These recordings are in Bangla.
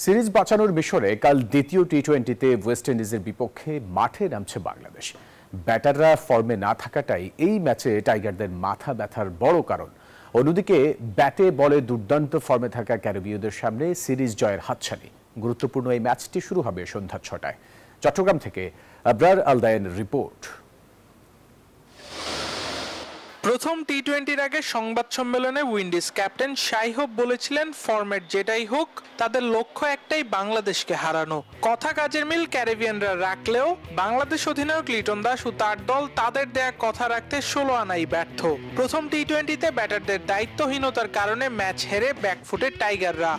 সিরিজ বাঁচানোর মিশরে কাল দ্বিতীয় টি-20তে ওয়েস্ট ইন্ডিজের বিপক্ষে মাঠে নামছে বাংলাদেশ। ব্যাটাররা ফর্মে না থাকাটাই এই ম্যাচে টাইগারদের মাথা ব্যথার বড় কারণ। অন্যদিকে ব্যাটে বলে দুর্দান্ত ফর্মে থাকা ক্যারিবীয়দের সামনে সিরিজ জয়ের হাতছানি। গুরুত্বপূর্ণ এই ম্যাচটি শুরু হবে সন্ধ্যা 6টায়। চট্টগ্রাম থেকে আবরার আলদায়েনের রিপোর্ট। প্রথম টি-20-র আগে সংবাদ সম্মেলনে উইন্ডিজ ক্যাপ্টেন শাই হোপ বলেছিলেন, ফরম্যাট যেটাই হোক তাদের লক্ষ্য একটাই, বাংলাদেশকে হারানো। কথা কাজের মিল ক্যারিবিয়ানরা রাখলেও বাংলাদেশ অধিনায়ক লিটন দাস ও তার দল তাদের দেয়া কথা রাখতে 16 আনাই ব্যর্থ। প্রথম টি-20-তে ব্যাটারদের দায়িত্বহীনতার কারণে ম্যাচ হেরে ব্যাকফুটে টাইগাররা।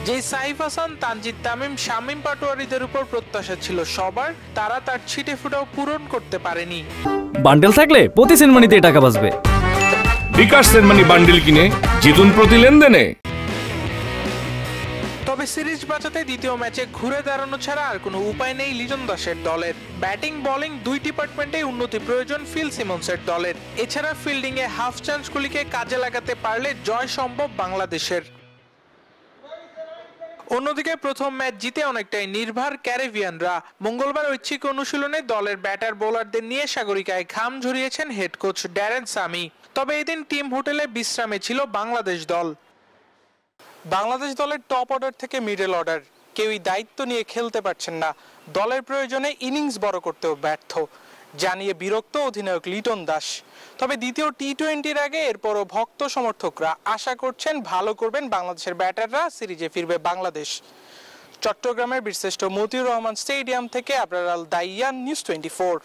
যে সাইফ হাসান, তানজিদ তামিম, শামীম পাটোয়ারিদের উপর প্রত্যাশা ছিল সবার, তারা তার ছিটে ফুটাও পূরণ করতে পারেনি। বান্ডেল থাকলে প্রতি সেনমানিতে টাকা বাঁচবে। বিকাশ সেনমানি বান্ডেল কিনে জিতুন প্রতি লেনদেনে। তবে সিরিজ বাঁচাতে দ্বিতীয় ম্যাচে ঘুরে দাঁড়ানো ছাড়া আর কোনো উপায় নেই লিটন দাসের দলের। ব্যাটিং বোলিং দুই ডিপার্টমেন্টে উন্নতি প্রয়োজন ফিল সিমন্সের দলের। এছাড়া ফিল্ডিং এ হাফ চান্সগুলিকে কাজে লাগাতে পারলে জয় সম্ভব বাংলাদেশের। অন্যদিকে প্রথম ম্যাচ জিতে অনেকটাই নির্ভর ক্যারিবিয়ানরা। মঙ্গলবার ঐচ্ছিক অনুশীলনে দলের ব্যাটার বোলারদের নিয়ে সাগরিকায় ঘাম ঝরিয়েছেন হেড কোচ ড্যারেন সামি। তবে এদিন টিম হোটেলে বিশ্রামে ছিল বাংলাদেশ দল। বাংলাদেশ দলের টপ অর্ডার থেকে মিডল অর্ডার কেউই দায়িত্ব নিয়ে খেলতে পারছেন না। দলের প্রয়োজনে ইনিংস বড় করতেও ব্যর্থ, জানিয়ে বিরক্ত অধিনায়ক লিটন দাস। তবে দ্বিতীয় টি-20-র আগে এরপরও ভক্ত সমর্থকরা আশা করছেন ভালো করবেন বাংলাদেশের ব্যাটাররা, সিরিজে ফিরবে বাংলাদেশ। চট্টগ্রামের বীরশ্রেষ্ঠ মতিউর রহমান স্টেডিয়াম থেকে আবরার আল দাইয়ান, নিউজ 24।